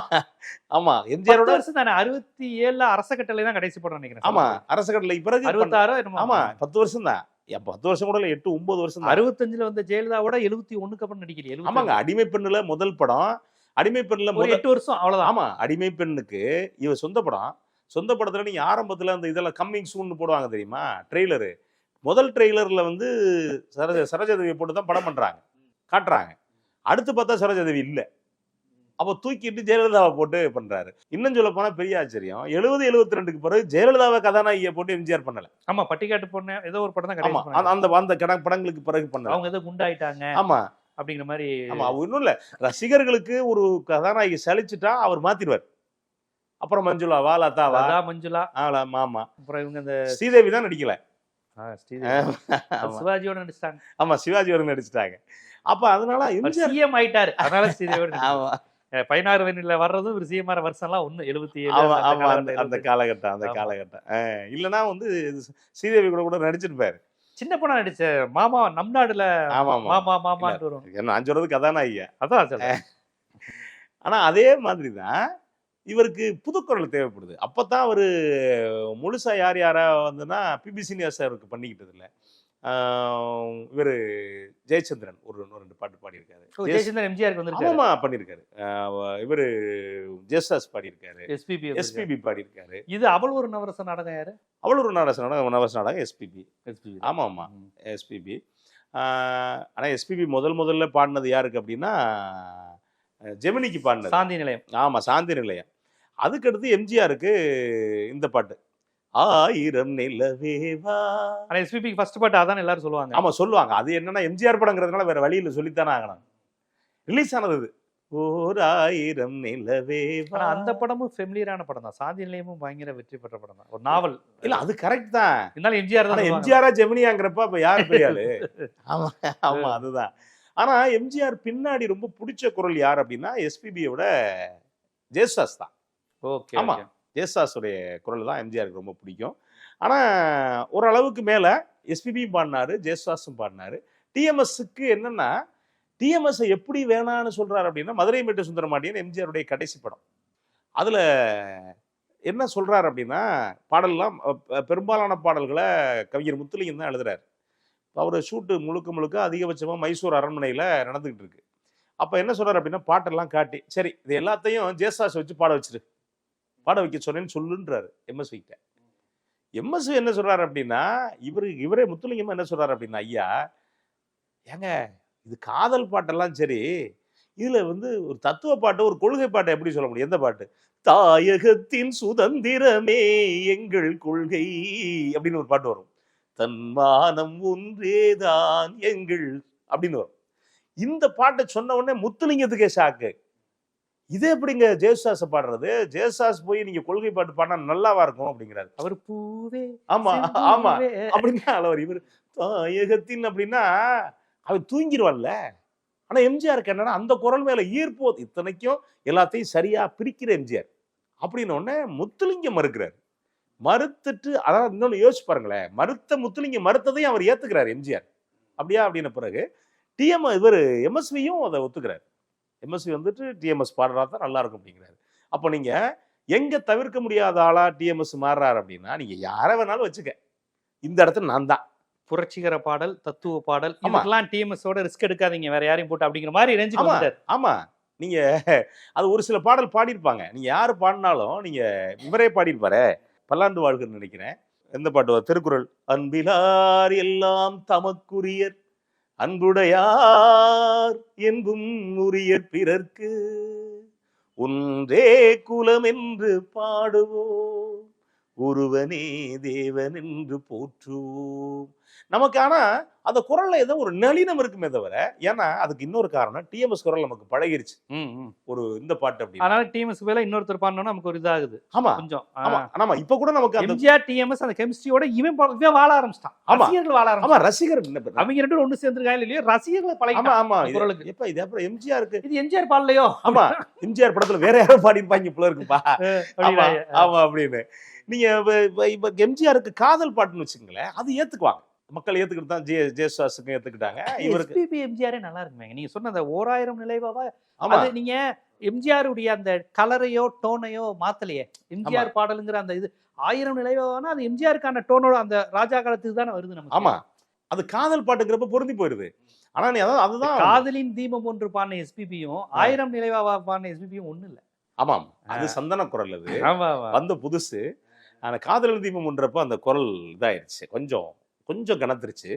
ஆமா 10 எம்ஜிஆரோட. வருஷம் தானே. 67ல அரச கட்டளை தான் கடைசி படம் நினைக்கிறேன். ஆமா அரச கட்டளை பிறகு 66 என்னமோ. ஆமா 10 வருஷம் தான். 10 வருஷம் கூட இல்ல, 8 9 வருஷம் தான். 65ல வந்த ஜெயலலிதாவோட 71க்கு அப்புறம் நடிக்கல. ஆமாங்க, அடிமை பெண்ணுல முதல் படம். அடிமை பெண்ணுல ஒரு 8 வருஷம் அவ்வளவுதான். ஆமா அடிமை பெண்ணுக்கு இவ சொந்த படம். சொந்த படத்துல நீங்க ஆரம்பத்துல அந்த இதெல்லாம் கம்மிங் சூன் போடுவாங்க தெரியுமா, ட்ரெய்லரு. முதல் ட்ரெய்லர்ல வந்து சரோஜாதேவி போட்டு தான் படம் பண்றாங்க, காட்டுறாங்க. அடுத்து பார்த்தா சரோஜாதேவி இல்ல. அப்ப தூக்கிட்டு ஜெயலலிதாவை போட்டு பண்றாரு. இன்னும் சொல்ல போனா பெரிய ஆச்சரியம், 70 72க்கு பிறகு ஜெயலலிதாவை கதாநாயகியை போட்டு எம்ஜிஆர் பண்ணல. ஆமா, பட்டிக்காட்டு பொண்ணு ஏதோ ஒரு படம் தான் ஆமா, கடைசி. அந்த படங்களுக்கு பிறகு பண்ணல. அவங்க ஏதோ குண்டாயிட்டாங்க ஆமா அப்படிங்கிற மாதிரி. ஆமா ஒன்றும் இல்ல, ரசிகர்களுக்கு ஒரு கதாநாயகி சலிச்சுட்டா அவர் மாத்திடுவார். அப்புறம் மஞ்சுளாவா லதாவா மஞ்சுளா, மாமா, அப்புறம் இவங்க இந்த ஸ்ரீதேவி தான் நடிக்கல. சிவாஜியோட நடிச்சிட்டாங்க. ஆமா சிவாஜியோட நடிச்சிட்டாங்க. அப்ப அதனால எம்ஜிஆர் சிஎம் ஆயிட்டாரு. அதனால ஸ்ரீதேவியோட. ஆமா 16 வயதுல வர்றதும் ஒரு சிஎம் வருஷம்லாம் ஒண்ணு 77 அந்த காலகட்டம். இல்லனா வந்து ஸ்ரீதேவி கூட நடிச்சிருப்பாரு. சின்ன பொண்ணா நடிச்ச மாமா நம் நாடுல மாமா மாமான்னு வரும். என்ன நான் சொல்றது கதாநாயகியா அதான் சொல்றேன். ஆனா அதே மாதிரிதான் இவருக்கு புதுக்குரல் தேவைப்படுது. அப்பதான் அவரு முழுசா யாரா வந்துன்னா பிபி சீனியர் சாருக்கு பண்ணிக்கிட்டது இல்ல. இவரு ஜெயச்சந்திரன் ஒரு 2 பாட்டு பாடியிருக்காரு. ஜெயச்சந்திரன் எம்ஜிஆருக்கு வந்திருக்காரு. ஆமா பண்ணியிருக்காரு. இவரு ஜெயசாஸ் பாடியிருக்காரு. எஸ்பிபி பாடியிருக்காரு. இது அவள் ஒரு நவரச நாடகம் யாரு? அவள் ஒரு நவரச நாடகம் எஸ்பிபி. ஆமா எஸ்பிபி. ஆனா எஸ்பிபி முதல்ல பாடினது யாருக்கு அப்படின்னா ஜெமினிக்கு பாடினது சாந்தி நிலையம். ஆமா சாந்தி நிலையம். அதுக்கடுத்து எம்ஜிஆருக்கு இந்த பாட்டு 1000 நிலவேவா. ஆனா எஸ்பிபிக்கு ஃபர்ஸ்ட் பாட்டு அதான் எல்லாரும் சொல்லுவாங்க. ஆமா சொல்லுவாங்க. அது என்னன்னா எம்ஜிஆர் படங்கிறதுனால வேற வழியில சொல்லித்தானே ஆகணும். ரிலீஸ் ஆனது அது 1000 நிலவேவா. அந்த படமும் ஃபெமிலியரான படம் தான். சாந்தி நிலையமும் பயங்கர வெற்றி பெற்ற படம் தான். ஒரு நாவல். இல்ல அது கரெக்ட் தான். இருந்தாலும் எம்ஜிஆர் தான். எம்ஜிஆரா ஜெமினியாங்கிறப்ப அப்ப யாரு பெரியாளு? ஆமா அதுதான். ஆனா எம்ஜிஆர் பின்னாடி ரொம்ப பிடிச்ச குரல் யார் அப்படின்னா எஸ்பிபியோட ஜெயசாஸ் தான். ஓகே. ஆமா ஜெயசாஸுடைய குரல் தான் எம்ஜிஆருக்கு ரொம்ப பிடிக்கும். ஆனா ஓரளவுக்கு மேல எஸ்பிபியும் பாடினாரு, ஜெயசாஸும் பாடினாரு. டிஎம்எஸ்க்கு என்னன்னா டிஎம்எஸ் எப்படி வேணான்னு சொல்றாரு அப்படின்னா மதுரை மீட்டு சுந்தரமாண்டியன் எம்ஜிஆருடைய கடைசி படம். அதுல என்ன சொல்றாரு அப்படின்னா பாடல்லாம் பெரும்பாலான பாடல்களை கவிஞர் முத்துலிங்கம் தான் எழுதுறாரு. அவர் ஷூட்டு முழுக்க அதிகபட்சமாக மைசூர் அரண்மனையில் நடந்துகிட்டு இருக்கு. அப்போ என்ன சொல்றாரு அப்படின்னா பாட்டெல்லாம் காட்டி சரி இது எல்லாத்தையும் ஜேசாஸ் வச்சு பாட வைக்க சொன்னேன்னு சொல்லுன்றாரு எம்எஸ்வி கிட்ட. எம்எஸ்வி என்ன சொல்றாரு அப்படின்னா இவரே முத்துலிங்கமா என்ன சொல்றாரு அப்படின்னா ஐயா ஏங்க இது காதல் பாட்டெல்லாம் சரி, இதுல வந்து ஒரு தத்துவ பாட்டு ஒரு கொள்கை பாட்டை எப்படி சொல்ல முடியும்? எந்த பாட்டு? தாயகத்தின் சுதந்திரமே எங்கள் கொள்கை அப்படின்னு ஒரு பாட்டு வரும். தன்மானம் ஒன்றேதான் எங்கள் அப்படின்னு வரும். இந்த பாட்டை சொன்ன உடனே முத்துலிங்கத்துக்கே ஷாக்கு. இதே எப்படிங்க ஜெயசாஸ் பாடுறது? ஜெயசாஸ் போய் நீங்க கொள்கை பாட்டு பாடினா நல்லாவா இருக்கும் அப்படிங்கிறாரு. அவர் பூவே ஆமா அப்படின்னா இவர் தாயகத்தின் அப்படின்னா அவர் தூங்கிடுவான்ல. ஆனா எம்ஜிஆருக்கு என்னன்னா அந்த குரல் மேல ஈர்ப்பு, இத்தனைக்கும் எல்லாத்தையும் சரியா பிரிக்கிற எம்ஜிஆர் அப்படின்னு உடனே முத்துலிங்கம் மறுக்கிறார். மறுத்துட்டு அதாவது இன்னொன்னு யோசிச்சு பாருங்களேன், மறுத்த முத்துலிங்கம் மறுத்ததையும் அவர் ஏத்துக்கிறார் எம்ஜிஆர். அப்படியா அப்படின்ன பிறகு இவர் எம்எஸ்வியும் அதை ஒத்துக்கிறார். எம்எஸ்வி வந்துட்டு டிஎம்எஸ் பாடுறா தான் நல்லா இருக்கும் அப்படிங்கிறாரு. அப்போ நீங்க எங்க தவிர்க்க முடியாத ஆளா டிஎம்எஸ் மாறுறாரு அப்படின்னா நீங்க யாரை வேணாலும் வச்சுக்க, இந்த இடத்துல நான் தான். புரட்சிகர பாடல், தத்துவ பாடல், இதெல்லாம் டிஎம்எஸோட ரிஸ்க் எடுக்காதீங்க வேற யாரையும் போட்டு அப்படிங்கிற மாதிரி ரேஞ்சுக்கு வந்துட்டார். ஆமா நீங்க அது ஒரு சில பாடல் பாடியிருப்பாங்க, நீங்க யாரு பாடினாலும் நீங்க இவரே பாடியிருப்பாரு. பல்லாண்டு வாழ்க்கைன்னு நினைக்கிறேன். எந்த பாட்டு? திருக்குறள். அன்பிலார் எல்லாம் தமக்குரியர் அன்புடையார் என்பும் உரியர் பிறர்க்கு ஒன்றே குலம் என்று பாடுவோம் ஒருவனே தேவன் என்று போற்றுவோம். நமக்கு ஆனா அந்த குரல்ல ஏதோ ஒரு நளினம் இருக்குமே தவிர, ஏன்னா அதுக்கு இன்னொரு காரணம் டிஎம்எஸ் குரல் நமக்கு பழகிருச்சு. ஒரு இந்த பாட்டு அப்படி அதனால டிஎம்எஸ் வேலை இன்னொருத்தர் பாடணும்னா நமக்கு ஒரு இதாகுது. ஆமா கொஞ்சம் ஆமா இப்ப கூட நமக்கு எம்ஜிஆர் டிஎம்எஸ் அந்த கெமிஸ்ட்ரியோட இவன் வாழ ஆரம்பிச்சிட்டான். ரசிகர்கள் வாழ ஆரம்பிச்சான். ஆமா ரசிகர் அவங்க ரெண்டு ஒண்ணு சேர்ந்துருக்காங்க இல்லையோ, ரசிகர்களை பழகி. ஆமா குரலுக்கு இப்ப இது அப்புறம் எம்ஜிஆருக்கு இது எம்ஜிஆர் பாடலையோ. ஆமா எம்ஜிஆர் படத்துல வேற யாரும் பாடிருப்பாங்க போல இருக்குப்பா. ஆமா அப்படின்னு நீங்க எம்ஜிஆருக்கு காதல் பாட்டுன்னு வச்சுங்களேன், அது ஏத்துக்குவாங்க. மக்கள் ஏத்துக்கிட்டு தான் ஜேசுதாஸுக்கும் ஏத்துக்கிட்டாங்க. இவருக்கு எஸ்பிபி எம்ஜிஆரே நல்லா இருக்குமேங்க. நீங்க சொன்ன அந்த ஓராயிரம் நிலைவாவா ஆமா அது நீங்க எம்ஜிஆர் உடைய அந்த கலரையோ டோனையோ மாத்தலையே. எம்ஜிஆர் பாடலுங்கிற அந்த இது 1000 நிலைவானா அது எம்ஜிஆருக்கான டோனோட அந்த ராஜா காலத்துக்கு தானே வருது நமக்கு. ஆமா அது காதல் பாட்டுங்கிறப்ப பொருந்தி போயிருது. ஆனா நீ அதுதான் காதலின் தீபம் ஒன்று பாடின எஸ்பிபியும் 1000 நிலைவாவா பாடின எஸ்பிபியும் ஒண்ணு இல்ல. ஆமாம் அது சந்தன குரல். அது ஆமா ஆமா. வந்த புதுசு. ஆனா காதல் தீபம் ஒன்றப்ப அந்த குரல் இதாயிருச்சு, கொஞ்சம் கனத்துருச்சு.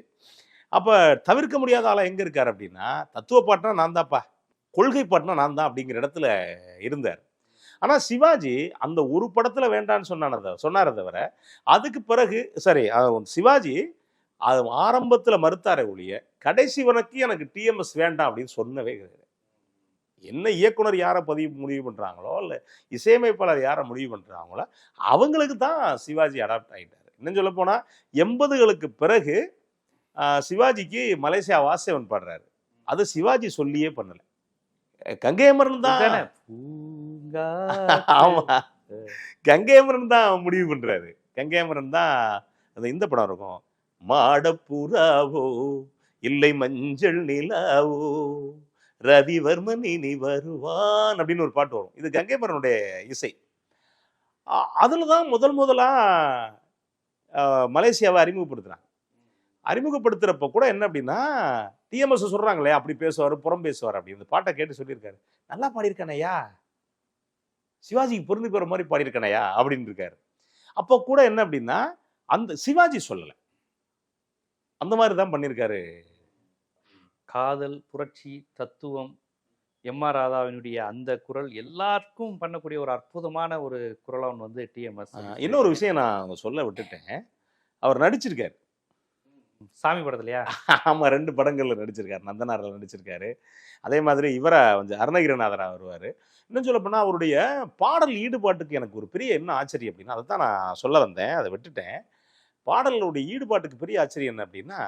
அப்ப தவிர்க்க முடியாத ஆளா எங்க இருக்காரு அப்படின்னா, தத்துவ பாட்டுனா நான் தான்ப்பா, கொள்கை பாட்டுனா நான் தான் அப்படிங்கிற இடத்துல இருந்தார். ஆனா சிவாஜி அந்த ஒரு படத்துல வேண்டான்னு சொன்னாரே தவிர, அதுக்கு பிறகு சரி சிவாஜி அது ஆரம்பத்துல மறுத்தாரே ஒழிய, கடைசி வரைக்கும் எனக்கு டிஎம்எஸ் வேண்டாம் அப்படின்னு சொன்னவே கிடையாது. என்ன இயக்குனர் யாரை முடிவு பண்றாங்களோ, இல்ல இசையமைப்பாளர் யாரை முடிவு பண்றாங்களோ, அவங்களுக்கு தான் சிவாஜி அடாப்ட் ஆகிட்டாரு. இன்னும் சொல்ல போனா 80களுக்கு பிறகு சிவாஜிக்கு மலேசியா வாசவன் பாடுறாரு. அது சிவாஜி சொல்லியே பண்ணல. கங்கை அமரன் தான் ஆமா கங்கை அமரன் தான் முடிவு பண்றாரு. கங்கை அமரன் தான் அந்த இந்த படம் இருக்கும், மாடப்புறாவோ இல்லை மஞ்சள் நிலாவோ ரவிவர்மன் இனி வருவான் அப்படின்னு ஒரு பாட்டு வரும். இது கங்கை அமரனுடைய இசை. அதுலதான் முதலா மலேசியாவை அறிமுகப்படுத்துறாங்க. அறிமுகப்படுத்துறப்ப கூட என்ன அப்படின்னா, டிஎம்எஸ் சொல்றாங்களே அப்படி பேசுவார், புறம் பேசுவார் அப்படி. இந்த பாட்டை கேட்டு சொல்லியிருக்காரு, நல்லா பாடியிருக்கானையா, சிவாஜிக்கு பொருந்தி போற மாதிரி பாடியிருக்கானையா அப்படின்னு இருக்காரு. அப்போ கூட என்ன அப்படின்னா, அந்த சிவாஜி சொல்லல, அந்த மாதிரி தான் பண்ணியிருக்காரு. காதல், புரட்சி, தத்துவம், எம்.ஆர். ராதாவினுடைய அந்த குரல் எல்லாருக்கும் பண்ணக்கூடிய ஒரு அற்புதமான ஒரு குரலா ஒன்று வந்து டிஎம்எஸ். இன்னொரு விஷயம் நான் சொல்ல விட்டுட்டேன், அவர் நடிச்சிருக்காரு சாமி படத்துலையா? ஆமா 2 படங்கள்ல நடிச்சிருக்காரு. நந்தனாரில் நடிச்சிருக்காரு. அதே மாதிரி இவரை கொஞ்சம் அருணகிரிநாதரா வருவார். இன்னும் சொல்ல போனால் அவருடைய பாடல் ஈடுபாட்டுக்கு எனக்கு ஒரு பெரிய என்ன ஆச்சரியம் அப்படின்னா, அதை தான் நான் சொல்ல வந்தேன், அதை விட்டுட்டேன். பாடலுடைய ஈடுபாட்டுக்கு பெரிய ஆச்சரியம் என்ன அப்படின்னா,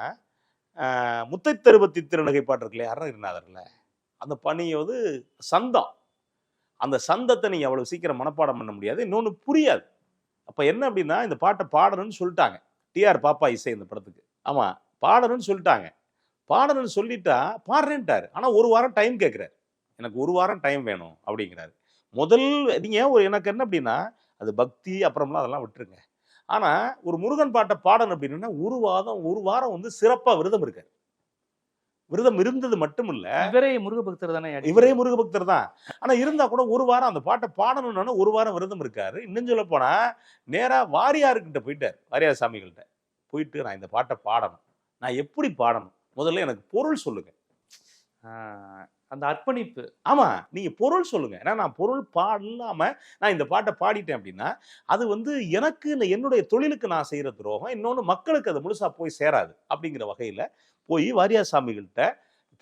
முத்தை தருபத்தி திருநகை பாட்டு இருக்குல்லையே அருணகிரிநாதரில், அந்த பணியை வந்து சந்தம், அந்த சந்தத்தை நீங்கள் அவ்வளோ சீக்கிரம் மனப்பாடம் பண்ண முடியாது, இன்னொன்று புரியாது. அப்போ என்ன அப்படின்னா, இந்த பாட்டை பாடணும்னு சொல்லிட்டாங்க. டிஆர் பாப்பா இசை இந்த படத்துக்கு. ஆமாம் பாடணும்னு சொல்லிட்டாங்க. பாடணும்னு சொல்லிட்டா பாடுறேன்ட்டார். ஆனால் 1 வாரம் டைம் கேட்குறாரு. எனக்கு 1 வாரம் டைம் வேணும் அப்படிங்கிறாரு. நீங்கள் எனக்கு என்ன அப்படின்னா, அது பக்தி அப்புறம்லாம் அதெல்லாம் விட்டுருங்க. ஆனால் ஒரு முருகன் பாட்டை பாடணும் அப்படின்னா 1 வாரம் வந்து சிறப்பாக விரதம் இருக்காரு. விரதம் இருந்தது மட்டும் இல்ல, இவரே முருக பக்தர் தானே. இவரே முருக பக்தர் தான். ஆனா இருந்தா கூட 1 வாரம் அந்த பாட்டை பாடணும்னு 1 வாரம் விரதம் இருக்காரு. இன்னும் சொல்ல போனா நேரா வாரியார்கிட்ட போயிட்டார். வாரியார் சாமிகள்கிட்ட போயிட்டு, நான் இந்த பாட்டை பாடணும், நான் எப்படி பாடணும், முதல்ல எனக்கு பொருள் சொல்லுங்க. அந்த அர்ப்பணிப்பு. ஆமா நீங்க பொருள் சொல்லுங்க. ஏன்னா நான் பொருள் பாடலாம நான் இந்த பாட்டை பாடிட்டேன் அப்படின்னா, அது வந்து எனக்கு என்னுடைய தொழிலுக்கு நான் செய்யற துரோகம், இன்னொன்று மக்களுக்கு அது முழுசா போய் சேராது அப்படிங்கிற வகையில போய் வாரியார் சாமிகள்கிட்ட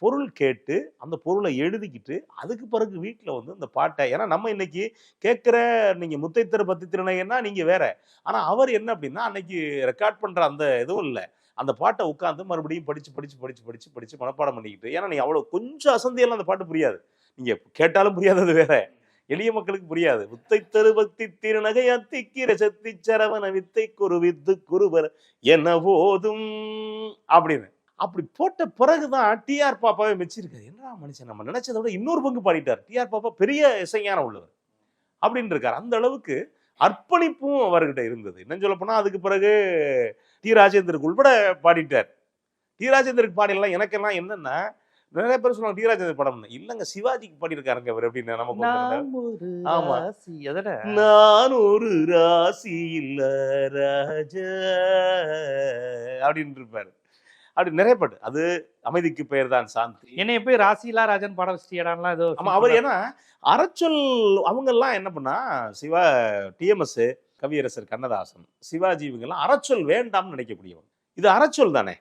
பொருள் கேட்டு அந்த பொருளை எழுதிக்கிட்டு, அதுக்கு பிறகு வீட்டில் வந்து அந்த பாட்டை, ஏன்னா நம்ம இன்னைக்கு கேட்குற நீங்கள் முத்தைத்தரு பத்தி திருநகைன்னா நீங்கள் வேற, ஆனால் அவர் என்ன அப்படின்னா அன்னைக்கு ரெக்கார்ட் பண்ணுற அந்த இதுவும் இல்லை, அந்த பாட்டை உட்காந்து மறுபடியும் படிச்சு மனப்பாடம் பண்ணிக்கிட்டு, ஏன்னா நீ அவ்வளோ கொஞ்சம் அசந்தியெல்லாம் அந்த பாட்டு புரியாது, நீங்கள் கேட்டாலும் புரியாது, அது வேற, எளிய மக்களுக்கு புரியாது. முத்தைத்தரு பக்தி திருநகை அத்திக்கிற சத்தி சரவண வித்தை குரு வித்து குருவர் என்ன போதும் அப்படின்னு அப்படி போட்ட பிறகுதான் டிஆர் பாப்பாவே மெச்சிருக்காரு. என்ன மனுஷன், நம்ம நினைச்சதை விட இன்னொரு பங்கு பாடிட்டார். டிஆர் பாப்பா பெரிய இசைஞான உள்ளவர் அப்படின்னு இருக்காரு. அந்த அளவுக்கு அர்ப்பணிப்பும் அவர்கிட்ட இருந்தது. என்ன சொல்ல போனா அதுக்கு பிறகு டி ராஜேந்தருக்கு உள்பட பாடிட்டார். டி ராஜேந்தருக்கு பாடிடலாம். எனக்கெல்லாம் என்னன்னா, நிறைய பேர் சொல்லுவாங்க டி ராஜேந்தர் படம் இல்லைங்க, சிவாஜிக்கு பாடியிருக்காருங்க அவர் அப்படின்னு. நமக்கு ஆமா, நான் ஒரு ராசி இல்ல ராஜா அப்படின்னு இருப்பாரு. அப்படி நிறைய பாட்டு. அது அமைதிக்கு பெயர் தான் சாந்தி, என்னை போய் ராசிலா ராஜன் பாட வச்சிட்டியடான்லாம் ஏதோ. ஆமா அவர் ஏன்னா அறச்சொல் அவங்கெல்லாம் என்ன பண்ணா, சிவா டிஎம்எஸ், கவியரசர் கண்ணதாசன், சிவாஜி இவங்கெல்லாம் அறச்சொல் வேண்டாம்னு நினைக்கக்கூடியவங்க. இது அறச்சொல் தானே,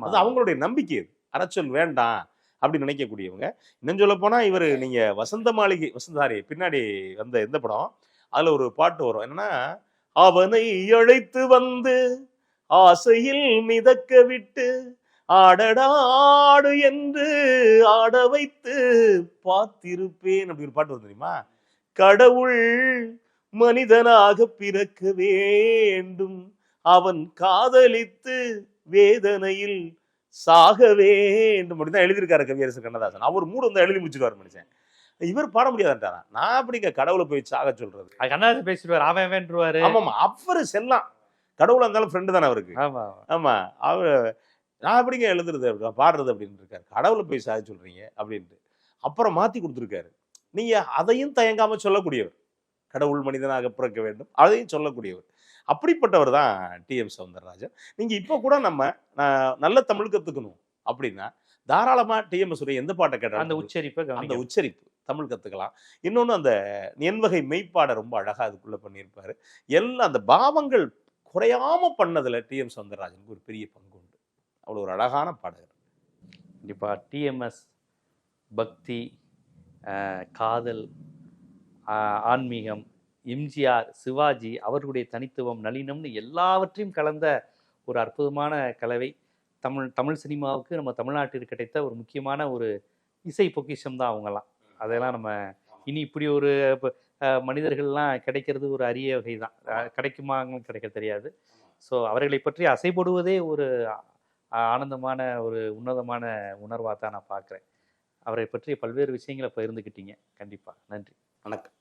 அது அவங்களுடைய நம்பிக்கை. அறச்சொல் வேண்டாம் அப்படின்னு நினைக்கக்கூடியவங்க. இன்னும் சொல்ல போனா இவர் நீங்க வசந்த மாளிகை வசந்தாரி பின்னாடி வந்த எந்த படம், அதுல ஒரு பாட்டு வரும், என்னன்னா, அவனை அழைத்து வந்து ஆசையில் மிதக்க விட்டு ஆடடாடு என்று ஆட வைத்து பார்த்திருப்பேன் அப்படி ஒரு பாட்டு வந்து தெரியுமா. கடவுள் மனிதனாக பிறக்க வேண்டும், அவன் காதலித்து வேதனையில் சாக வேண்டும் அப்படின்னு தான் எழுதியிருக்காரு கவியரசு கண்ணதாசன். அவர் மூடு வந்து எழுதி முடிச்சிருவார் மனுஷன். இவர் பாட முடியாதுன்றாரா? நான் அப்படிங்க கடவுளை போய் சாக சொல்றது? கண்ணாடி பேசிடுவார், அவன் வேண்டுவாரு. ஆமாமா, அவரு செல்லாம். கடவுளா இருந்தாலும் ஃப்ரெண்டு தானே அவருக்கு. ஆமா ஆமா, அவர் நான் எப்படிங்க எழுதுறது பாடுறது அப்படின்னு இருக்காரு. கடவுளை போய் சாக சொல்றீங்க அப்படின்ட்டு அப்புறம் மாத்தி கொடுத்துருக்காரு. நீங்க அதையும் தயங்காம சொல்லக்கூடியவர். கடவுள் மனிதனாக பிறக்க வேண்டும், அதையும் சொல்லக்கூடியவர். அப்படிப்பட்டவர் தான் டிஎம் சௌந்தரராஜன். நீங்க இப்போ கூட நம்ம நல்ல தமிழ் கத்துக்கணும் அப்படின்னா தாராளமா டிஎம்எஸ் உடைய எந்த பாட்டை கேட்டாலும் அந்த உச்சரிப்பை அந்த உச்சரிப்பு தமிழ் கத்துக்கலாம். இன்னொன்று அந்த எண்வகை மெய்ப்பாடை ரொம்ப அழகா அதுக்குள்ள பண்ணியிருப்பாரு. எல்லாம் அந்த பாவங்கள் குறையாம பண்ணதுல டிஎம் சௌந்தரராஜனுக்கு ஒரு பெரிய பங்கு உண்டு. அவ்வளோ ஒரு அழகான பாடகர். கண்டிப்பா டிஎம்எஸ் பக்தி, காதல், ஆன்மீகம், எம்ஜிஆர், சிவாஜி அவர்களுடைய தனித்துவம், நளினம்னு எல்லாவற்றையும் கலந்த ஒரு அற்புதமான கலவை. தமிழ் சினிமாவுக்கு நம்ம தமிழ்நாட்டிற்கு கிடைத்த ஒரு முக்கியமான ஒரு இசை பொக்கிஷம் தான் அவங்கெல்லாம். அதெல்லாம் நம்ம இனி இப்படி ஒரு மனிதர்கள்லாம் கிடைக்கிறது ஒரு அரிய வகை தான். கிடைக்குமாங்க கிடைக்க தெரியாது. ஸோ அவர்களை பற்றி அசைப்படுவதே ஒரு ஆனந்தமான ஒரு உன்னதமான உணர்வாக தான் நான் பார்க்குறேன். அவரை பற்றி பல்வேறு விஷயங்களை பகிர்ந்துக்கிட்டீங்க. கண்டிப்பாக நன்றி. வணக்கம்.